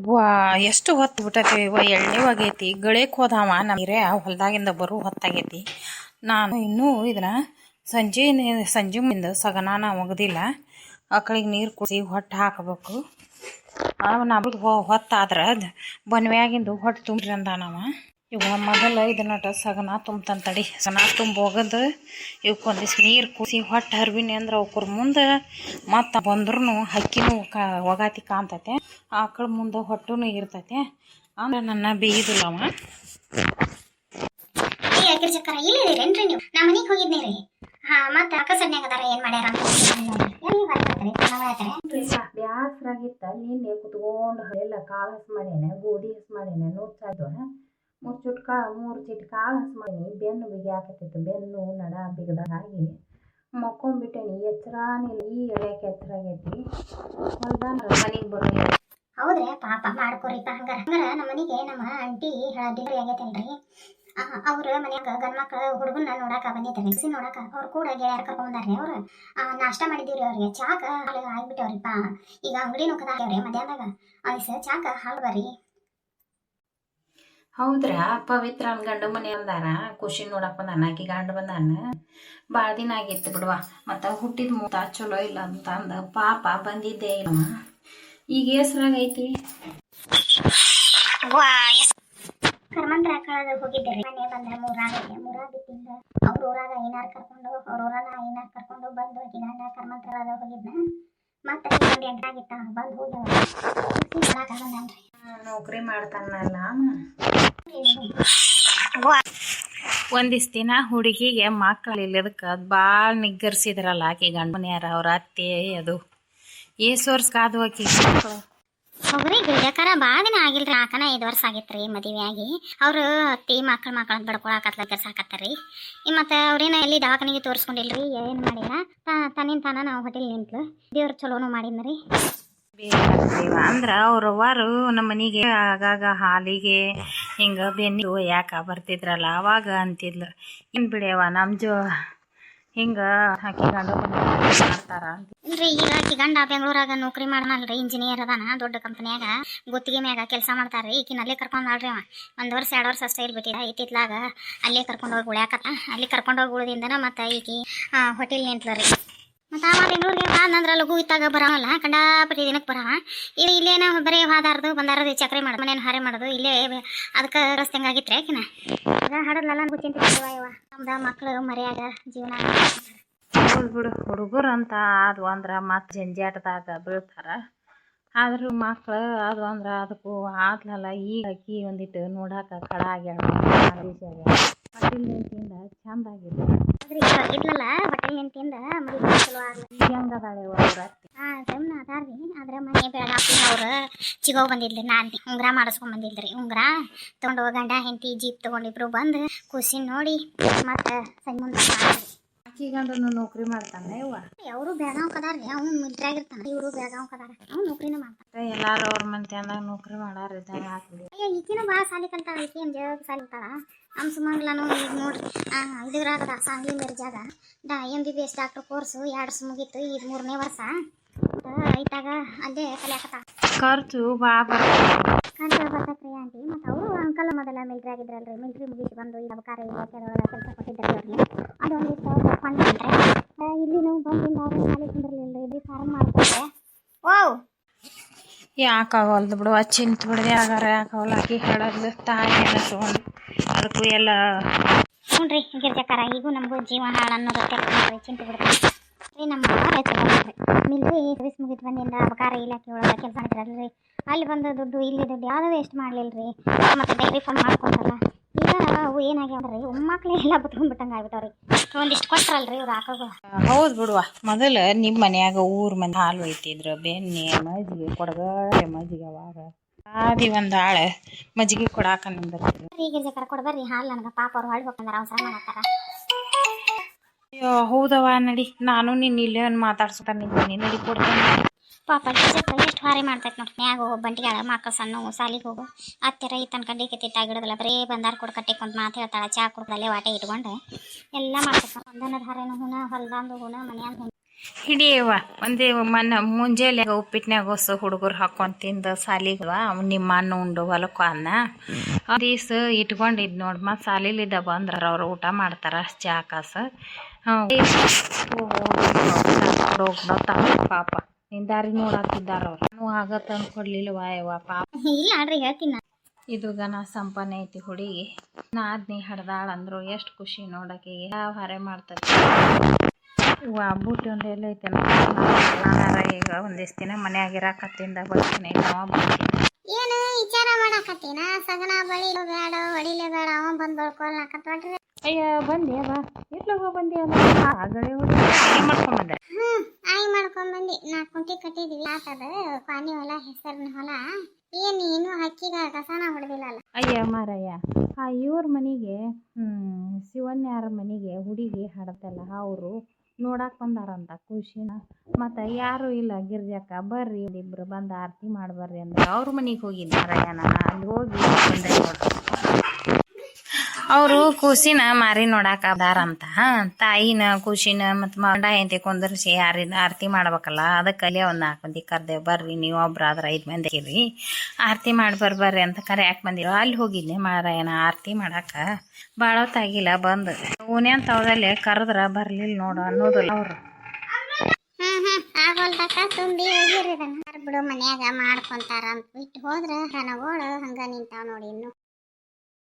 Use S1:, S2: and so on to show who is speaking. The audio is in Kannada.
S1: ವಾ ಎಷ್ಟು ಹೊತ್ತು ಬಿಟ್ಟೈತಿ ವಾ ಎಳ್ಳೆವಾಗೈತಿ ಗಳೇಕ್ ಹೋದವ ನಮ್ಗೆ ಹೊಲ್ದಾಗಿಂದ ಬರೋ ಹೊತ್ತಾಗೈತಿ. ನಾನು ಇನ್ನೂ ಇದನ್ನ ಸಂಜೆ ಮುಂದೆ ಸಗನಾನ ಒಗದಿಲ್ಲ. ಆಕಳಿಗೆ ನೀರು ಕುಡಿಸಿ ಹೊಟ್ಟೆ ಹಾಕಬೇಕು. ನಮಗೆ ಹೊತ್ತಾದ್ರೆ ಬನ್ವ್ಯಾಗಿಂದು ಹೊಟ್ಟೆ ತುಂಬ್ರಿ ಅಂದಾನವ. ಇವಾಗ ಮೊದಲು ಇದನ್ನಟ ಸಗನ ತುಂಬತಂತಡಿ ಸಗನ ತುಂಬ ಹೋಗೋದು ಇವಕ್ಕೊಂದಿಷ್ಟು ನೀರು ಕುಡಿಸಿ ಹೊಟ್ಟೆ ಹರ್ಬಿನಿ ಅಂದ್ರೆ ಅವ್ರ ಮುಂದೆ ಮತ್ತು ಬಂದ್ರೂ ಹಕ್ಕಿನೂ ಒಗಾತಿ ಕಾಣ್ತೈತೆ. ಆಕಳ ಮುಂದೆ ಹೊಟ್ಟೂ ಇರ್ತೈತೆ ಅಂದ್ರೆ ನನ್ನ ಬೇಯುದಿಲ್ಲವ.
S2: ಚಕ್ಕರ ಇಲ್ಲಿರೇನ್ರಿ ನೀವು? ನಮ್ಮ ಮನೆಗೆ ಹೋಗಿದ್ನಿ ರೀ. ಮತ್ತೆ ಅಕ್ಕ ಸಣ್ಣ ಏನ್ ಮಾಡ್ಯಾರ
S1: ಬ್ಯಾಸರಾಗಿತ್ತ. ನಿನ್ನೆ ಕುತ್ಕೊಂಡು ಎಲ್ಲ ಕಾಳು ಹಸ್ ಮಾಡೇನೆ, ಗೋಧಿ ಹಸ್ ಮಾಡೇನೆ, ನುಚ್ಚಾಯ್ತು. ಮೂರು ಚಿಟ್ ಕಾಳು ಹಸ್ ಮಾಡೀನಿ. ಬೆನ್ನು ಬಿಗಿ ಹಾಕತ್ತಿತ್ತು. ಬೆನ್ನು ನಡ ಬಿಗದಾಗಿ ಮಕ್ಕೊಂಡ್ಬಿಟ್ಟೇನಿ. ಎಚ್ಚರಾನಿಲ್ಲ. ಈ ಎಳೆಯಕ್ಕೆ ಎಚ್ಚರಾಗೈತಿ. ಹೊಲ್ದಾನ ಮನೆಗೆ ಬರೋದು.
S2: ಹೌದ್ರಿ ಪಾಪ ಮಾಡ್ಕೋರಿಪ್ಪ. ಹಂಗಾರ ನಮ್ಮ ಮನೆಗೆ ನಮ್ಮ ಆಂಟಿ ಡೆಲಿವರಿ ಆಗೈತಲ್ರಿ. ಅವ್ರ ಮನ್ಯಾಗ ಗಂಡ್ಮಕ್ಳ ಹುಡುಗನ ನೋಡಾಕ ಬಂದಿದ್ರಿ. ಸಿ ನೋಡಾಕ ಅವ್ರು ಕೂಡ ಗೆಳೆಯರ್ ಕರ್ಕೊಂಡ್ರಿ. ಅವ್ರು ನಾಷ್ಟ ಮಾಡಿದಿವ್ರಿ. ಅವ್ರಿಗೆ ಚಾಕ ಹಾಲು ಆಗ್ಬಿಟ್ಟವ್ರಿಪ್ಪ. ಈಗ ಅಂಗಡಿ ನೋಕದಾಗ್ಯವ್ರಿ ಮಧ್ಯಾಹ್ನದಾಗ. ಅವ್ಸ ಚಾಕ ಹಾಲು ಬರ್ರಿ.
S1: ಹೌದ್ರ ಪವಿತ್ರ ಗಂಡ ಮನೆ ಅಂದಾರ. ಖುಷಿ ನೋಡಕ್ ಬಂದಾನ. ಆಕಿ ಗಂಡ ಬಂದಾನ. ಭಾಳ ದಿನ ಆಗಿತ್ತು ಬಿಡುವ. ಮತ್ತು ಹುಟ್ಟಿದ ಮೂತ ಚಲೋ ಇಲ್ಲ ಅಂತ ಅಂದ ಪಾಪ ಬಂದಿದ್ದೆ ಇಲ್ಲ. ಈಗ ಹೆಸ್ರಾಗೈತಿ.
S2: ಕರ್ಮಂತ್ರ ಕಳೆದ ಹೋಗಿದ್ದೀರಿ. ಮನೆ ಬಂದ ಮೂರಾಗಿತ್ತಿಂದ ಅವ್ರ ಊರಾಗ ಐನಾರ್ ಕರ್ಕೊಂಡು ಬಂದು ಆಕಿ ಗಂಡ ಕರ್ಮಂತ್ರ ಹೋಗಿದ್ನ. ಮತ್ತೆ ಎಂಟಾಗಿತ್ತ ಬಂದು ಹೋಗ್ಯಾವ.
S1: ನೌಕರಿ ಮಾಡ್ತಾನಲ್ಲ. ಒಂದಿಷ್ಟು ದಿನ ಹುಡುಗಿಗೆ ಮಕ್ಕಳು ಇಲ್ಲದಕ್ಕೆ ಭಾಳ ನಿಗ್ಗರ್ಸಿದ್ರಲ್ಲ ಆಕಿ ಗಂಡ ಮನೆಯಾರ ಅವ್ರ ಅತ್ತೆ. ಅದು ಏಸು ವರ್ಷ ಕಾದು ಆಕಿ ಮಕ್ಕಳು.
S2: ಅವ್ರಿ ಗಿಡಕಾರ ಭಾಳ ದಿನ ಆಗಿಲ್ರಿ. 5 ವರ್ಷ ಆಗಿತ್ರಿ ಮದುವೆ ಆಗಿ. ಅವ್ರು ಅತ್ತಿ ಮಕ್ಕಳು ಬಡ್ಕೊಳಕತ್ಲ ಸಾಕತ್ತಾರಿ. ಮತ್ತು ಅವ್ರೇನ ಎಲ್ಲಿ ದವಾಖಾನಿಗೆ ತೋರಿಸ್ಕೊಂಡಿಲ್ರಿ. ಏನು ಮಾಡಿಲ್ಲ. ತನ್ನಿಂದ ನಾವು ಹೋಟೆಲ್ ನಿಂತ್ಲು. ದೇವ್ರು ಚಲೋನು ಮಾಡಿದ್ರಿ.
S1: ಅಂದ್ರೆ ಅವ್ರವ್ವರು ನಮ್ಮ ಮನೆಗೆ ಆಗಾಗ ಹಾಲಿಗೆ ಹಿಂಗೆ ಬೆನ್ನು ಯಾಕೆ ಬರ್ತಿದ್ರಲ್ಲ ಅವಾಗ ಅಂತಿದ್ಲು. ಇನ್ನು ಬಿಡ್ಯವ ನಮ್ಮ ಹಿಂಗೆ ಹಾಕಿ ಗಂಡ ಮಾಡ್ತಾರ
S2: ಇಲ್ರಿ. ಈಗ ಆಕಿ ಗಂಡ ಬೆಂಗಳೂರಾಗ ನೌಕರಿ ಮಾಡನಲ್ರಿ. ಇಂಜಿನಿಯರ್ ಅದಾನ. ದೊಡ್ಡ ಕಂಪ್ನಿಯಾಗ ಗುತ್ತಿಗೆ ಮ್ಯಾಗ ಕೆಲಸ ಮಾಡ್ತಾರ್ರಿ. ಈಕಿನ ಅಲ್ಲೇ ಕರ್ಕೊಂಡ್ರಿ. 1 ವರ್ಷ 2 ವರ್ಷ ಅಷ್ಟೇ ಇರ್ಬಿಟ್ಟಿಲ್ಲ. ಇತ್ತಿತ್ಲಾಗ ಅಲ್ಲೇ ಕರ್ಕೊಂಡೋಗಿ ಉಳ್ಯಾಕತ್ತ. ಅಲ್ಲಿ ಕರ್ಕೊಂಡೋಗಿ ಉಳಿದಿಂದನ ಮತ್ತು ಈಕಿ ಹೋಟೆಲ್ ನಿಂತ್ಲರಿ. ಮತ್ತು ಅವ ಬೆಂಗಳೂರಿಗೆ ಬಂದ್ರೆ ಲಘು ಇತ್ತಾಗ ಬರೋಲ್ಲ. ಕಂಡಾಪಟ್ಟಿ ದಿನಕ್ಕೆ ಬರವ. ಇಲ್ಲೇನೋ ಬರೀ ಹಾದಾರ್ದು ಬಂದಾರದು ಚಕ್ರಿ ಮಾಡೋದು ಮನೇನು ಹಾರೆ ಮಾಡೋದು. ಇಲ್ಲೇ ಅದಕ್ಕೆ ರಸ್ತೆ ಹಂಗಾಗಿತ್ರಿ ಆಕಿನ. ಆಗ ಹಾಡೋದ್ಲೆಲ್ಲ ಚಿಂತೆ ಇವ ನಮ್ದು ಮಕ್ಕಳು ಮರ್ಯಾಗ ಜೀವನ.
S1: ಬಿಡು ಹುಡುಗರು ಅಂತ ಅದು ಅಂದ್ರೆ ಮತ್ತೆ ಜಂಜಾಟದಾಗ ಬೀಳ್ತಾರ. ಆದ್ರೂ ಮಕ್ಳು ಅದು ಅಂದ್ರೆ ಅದಕ್ಕೂ ಆದ್ಲಲ್ಲ. ಈಗ ಅಕ್ಕಿ ಒಂದಿಟ್ಟು ನೋಡಾಕ ಕಡ ಆಗ್ಯಾಳ. ಹೋಟೆಲ್ ನಿಂತಿಂದ ಚಂದ ಆಗಿದೆ.
S2: ಇದ್ಲಲ್ಲ ಹೋಟೆಲ್ ನಿಂತಿಂದ ಚಲೋ
S1: ಹೆಂಗದಾಳೆ ಅವ್ರ ಅತ್ತಿ?
S2: ಸಣ್ಣ ಅದಾರ್ರಿ. ಆದ್ರೆ ಮನೆ ಬೆಳಗಾವಿ ಅವ್ರು ಚಿಗೋ ಬಂದಿದ್ಲಿ. ನಾನು ಉಂಗ್ರ ಮಾಡಿಸ್ಕೊಂಡ್ ಬಂದಿದ್ರಿ. ಉಂಗ್ರ ತೊಗೊಂಡು ಗಂಡ ಹೆಂಡತಿ ಜೀಪ್ ತೊಗೊಂಡಿಬ್ರು ಬಂದು ಖುಷಿ ನೋಡಿ ಮತ್ತೆ ಸಣ್ಣ ಮುಂದೆ
S1: ಆಕಿ ಗಂಡನು ನೌಕರಿ ಮಾಡ್ತಾನೆ ಇವ.
S2: ಅವರು ಬೆಳಗಾವ್ ಕದಾರ್ರಿ. ಅವ್ನು ಮಿಲ್ಟ್ರಿ ಆಗಿರ್ತಾನ. ಇವರು ಬೆಳಗಾವ್ ಕದಾರ. ಅವ್ನು ನೌಕರಿನ ಮಾಡ್ತಾನೆ.
S1: ಎಲ್ಲಾರು ಅವ್ರ ಮನೆಯಾಗ ನೌಕರಿ ಮಾಡಾರ ಇದ್ದಂಗೆ ಹಾಕ್ಬಿಡಿ.
S2: ಈಕಿನ ಭಾಳ ಸಾಲಿ ಕಲ್ತಾಳ. ಈಕಿ ಏನು ಜಗ ಸಾಲಿ ಕಲ್ತಾಳ. ನಮ್ಮ ಸುಮಂಗ್ಲಾನು ಈಗ ನೋಡ್ರಿ ಇದ್ರಾಗದ ಸಾಂಗ್ಲಿ ಮಿರ್ಜಾಗ MBBS ಡಾಕ್ಟರ್ ಕೋರ್ಸು 2 ವರ್ಷ ಮುಗೀತು. ಈಗ 3ನೇ ವರ್ಷ ಐತಾಗ ಅಲ್ಲೇ ಕಲಿಯಾಕತ್ತ.
S1: ಖರ್ಚು ಭಾಳ
S2: ಬರ್ತೈತ್ರಿ ಆಂಟಿ. ಮತ್ತು ಅವರು ಅಂಕಲ್ ಮೊದಲ ಮಿಲ್ಟ್ರಿ ಆಗಿದ್ರಲ್ರಿ. ಮಿಲ್ಟ್ರಿ ಮುಗಿಸಿ ಬಂದು ಈ ಅಬಕಾರ ಇಲಾಖೆದೊಳಗೆ ಕೆಲಸ ಕೊಟ್ಟಿದ್ದಾರೆ ಅವ್ರಿಗೆ. ಅದೊಂದಿಷ್ಟು ಫಂಡ್ ಮಾಡ್ರೆ ಇಲ್ಲಿನೂ ಬಂದಿಂದ ಅವ್ರು ಸಾಲಿ ಕುಂದಿರ್ಲಿಲ್ಲ. ಇಲ್ಲಿ ಫಾರ್ಮ್ ಮಾಡ್ಕೊಂಡ್ರೆ
S1: ಯಾಕಾಗಲ್ದು ಬಿಡುವ. ಚಿಂತ ಬಿಡದೆ ಆಗಾರ ಯಾಕಾಗಲ್ಲ. ಆಕಿ ಹೇಳೋದು ತಾಯಿ ಅನ್ನಿಸು ಅದಕ್ಕೂ ಎಲ್ಲ
S2: ನೋಡ್ರಿ ಗಿರ್ಜಕ್ಕಾರ. ಈಗೂ ನಮಗೂ ಜೀವ ಹಾಳು ಅನ್ನೋದು ನೋಡ್ರಿ. ಚಿಂತೆ ಬಿಡ್ತೀವಿ ರೀ. ನಮ್ಮ ಹೆಚ್ಚಿರಿ ಮಿಲ್ಟ್ರಿ ಸರ್ವಿಸ್ ಮುಗಿದು ಬಂದಿಂದ ಅಬಕಾರ ಇಲಾಖೆ ಒಳಗೆ ಕೆಲಸ ಮಾಡಿದ್ರಲ್ರಿ. ಅಲ್ಲಿ ಬಂದು ದುಡ್ಡು ಇಲ್ಲಿ ದುಡ್ಡು ಯಾವುದೂ ವೇಸ್ಟ್ ಮಾಡಲಿಲ್ಲರಿ. ಮತ್ತು ಡೈರಿ ಫಂಡ್ ಮಾಡ್ಕೊಂಡಲ್ಲ. ಈಗ ಅವು ಏನಾಗ್ಯಾವ್ರಿ ಮಕ್ಕಳು ಎಲ್ಲ ಬತ್ಕೊಂಡ್ಬಿಟ್ಟಂಗೆ ಆಗ್ಬಿಟ್ಟವ್ರಿ. ಒಂದಿಷ್ಟು ಕೊಟ್ರಲ್ರಿ ಇವ್ರು ಹಾಕೋದು.
S1: ಹೌದು ಬಿಡುವ. ಮೊದಲು ನಿಮ್ಮ ಮನ್ಯಾಗ ಊರ್ ಮಂದಿ ಹಾಲು ಒಯ್ತಿದ್ರು. ಬೆಣ್ಣೆ ಮಜ್ಜಿಗೆ ಕೊಡಗಡೆ ಮಜ್ಜಿಗೆ ಅವಾಗ ಆದಿ ಒಂದು ಆಳೆ ಮಜ್ಜಿಗೆ ಕೊಡಾಕ ನಿಂದಿರ್ತೀರಿ.
S2: ಈಗ ಜಕರ ಕೊಡ್ಬರ್ರಿ ಹಾಲು ನನಗೆ. ಪಾಪ ಅವ್ರು ಹೊಳ್ಳಿ ಹೋಗ್ತಾರ. ಅವಸರ ಮಾಡತ್ತಾರ.
S1: ಅಯ್ಯೋ ಹೌದವ ನಡಿ. ನಾನು ನಿನ್ನ ಇಲ್ಲೇ ಮಾತಾಡ್ಸ್ತಾನೆ ನಿಂತೀನಿ. ನಡಿ ಕೊಡ್ತೇನೆ.
S2: ಪಾಪ ಎಷ್ಟು ಹಾರಿ ಮಾಡ್ತೈತೆ ನೋಡ್ರಿ. ಮ್ಯಾಗ ಹೋಗೋ ಬಂಟಿಗಳ ಮಕ್ಕಳು ಸಣ್ಣ ಸಾಲಿಗೆ ಹೋಗು ಹತ್ತಿರ ಈ ತನಕ ಕಿತ್ತಿಟ್ಟಾಗಿಡೋದಿಲ್ಲ. ಬರೀ ಬಂದಾರ ಕೊಡು ಕಟ್ಟಿಕೊಂತ ಮಾತು ಹೇಳ್ತಾಳೆ. ಚಾ ಕುಡ್ದಲ್ಲೇ ವಾಟೆ ಇಟ್ಕೊಂಡು ಎಲ್ಲ ಮಾಡ್ತೈತೆ. ಒಂದನದ ಹಾರೇನು ಹುಣ ಹೊಲ್ದಂದು ಹುಣ ಮನ್ಯಾಗ
S1: ಹಿಡಿಯವ್ವ ಒಂದೇ ಮುಂಜಾನೆ ಉಪ್ಪಿಟ್ಟಿನಾಗ ಹೊಸ ಹುಡುಗರು ಹಾಕೊಂಡು ತಿಂದು ಸಾಲಿಗವ ನಿಮ್ಮ ಅಣ್ಣ ಉಂಡು ಹೊಲಕ್ಕೂ ಅನ್ನ ದಿವ್ಸ ಇಟ್ಕೊಂಡಿದ್ದು ನೋಡಿ ಮತ್ತು ಸಾಲಿಲಿದ್ದ ಬಂದ್ರೆ ಅವ್ರು ಊಟ ಮಾಡ್ತಾರೆ ಚಾ ಕಾಸು ಪಾಪ ನಿನ್ ದಾರಿ ನೋಡಾಕಿದ್ದಾರ ಅವ್ರು ನಾನು ಆಗತ್ತ ಅಂದ್ಕೊಡ್ಲಿಲ್ವ ಯವ್ವ ಪಾಪ.
S2: ಇಲ್ಲ ಆಡ್ರಿ ಹೇಳ್ತೀನಿ.
S1: ಇದು ಗನ ಸಂಪನ್ನ ಐತಿ ಹುಡುಗಿ ನಾದ್ನಿ ಹಡ್ದಾಳ ಅಂದ್ರು ಎಷ್ಟು ಖುಷಿ ನೋಡಕ್ಕೆ ಯಾವ ಹರೆ ಮಾಡ್ತದೆ. ಬೂಟಿ ಒಂದು ಎಲ್ಲ ಐತೆ ನಾನಾರ ಈಗ ಒಂದಿಷ್ಟು ದಿನ ಮನ್ಯಾಗ ಇರಾಕತ್ತಿಂದ ಬರ್ತೀನಿ
S2: ಏನು ವಿಚಾರ ಮಾಡಾಕತ್ತೀನ ಸಗನ ಬಳಿಲೋ ಬೇಡ ಹೊಡಿಲೇ ಬೇಡ ಅವ ಬಂದ್ ಬಳ್ಕೊಳ್ನಾಕತ್ವಾಡ್ರಿ.
S1: ಅಯ್ಯ ಬಂದೆ ಬಾ ಇಟ್ಲಾಗ ಬಂದೆ ಆಗಲೇ ಮಾಡ್ಕೊಂಬಂದೆ.
S2: ಆಯ್ ಮಾಡ್ಕೊಂಬಂದಿ ನಾ ಕುಂಟಿ ಕಟ್ಟಿದ್ವಿ ಆತದ ಪಾನಿ ಹೊಲ ಹೆಸರಿನ ಹೊಲ ಏನ್ ನೀನು ಹಕ್ಕಿಗ ಕಸನ ಹೊಡೆದಿಲ್ಲಲ್ಲ.
S1: ಅಯ್ಯ ಮಾರಯ್ಯ ಇವ್ರ ಮನೆಗೆ ಶಿವನ್ಯಾರ ಮನೆಗೆ ಹುಡುಗಿ ಹಾಡತ್ತಲ್ಲ ಅವರು ನೋಡಾಕ್ ಬಂದಾರಂತ ಖುಷಿನ ಮತ್ತು ಯಾರು ಇಲ್ಲ ಗಿರ್ಜಕ್ಕ ಬರ್ರಿ ಇಬ್ರು ಬಂದು ಆರತಿ ಮಾಡ್ಬರ್ರಿ ಅಂದ್ರೆ ಅವ್ರ ಮನೆಗೆ ಹೋಗಿದ್ದ ಮಾರಯ್ಯ ನಾನು ಅಲ್ಲಿ ಹೋಗಿ ಬಂದೆ ನೋಡ್ರಿ. ಅವರು ಕೂಸಿನ ಮಾರಿ ನೋಡಾಕದಾರಂತ ತಾಯಿನ ಖುಷಿನ ಮತ್ತು ಮಂಡ ಹೆಂಡತಿ ಕುಂದರ್ಸಿ ಆರತಿ ಮಾಡ್ಬೇಕಲ್ಲ ಅದಕ್ಕೆ ಅಲ್ಲಿ ಒಂದು 4 ಮಂದಿ ಕರ್ದೆ ಬರ್ರಿ ನೀವು ಒಬ್ರು ಆದ್ರೆ 5 ಮಂದಿ ಇರ್ರಿ ಆರತಿ ಮಾಡಿ ಬರ್ರಿ ಅಂತ ಕರೆಯಾಕೆ ಬಂದಿರೋ ಅಲ್ಲಿ ಹೋಗಿದ್ದೆ ಮಾರಾಯನ ಆರತಿ ಮಾಡಾಕ ಭಾಳ ಹೊತ್ತಾಗಿಲ್ಲ ಬಂದು ಓನ್ಯಾನ್ ತವದಲ್ಲಿ ಕರೆದ್ರ ಬರ್ಲಿಲ್ಲ ನೋಡು ಅನ್ನೋದಿಲ್ಲ ಅವರು.
S2: ಆಗೋಲ್ದಕ್ಕ ತುಂಬಿ ಹೋಗಿರಿ ಬಿಡು ಮನ್ಯಾಗ ಮಾಡ್ಕೊಂತಾರ ಅಂತ ಬಿಟ್ಟು ಹೋದ್ರ ನನಗೋಳು ಹಂಗ ನಿಂತಾವ ನೋಡಿ ಇನ್ನು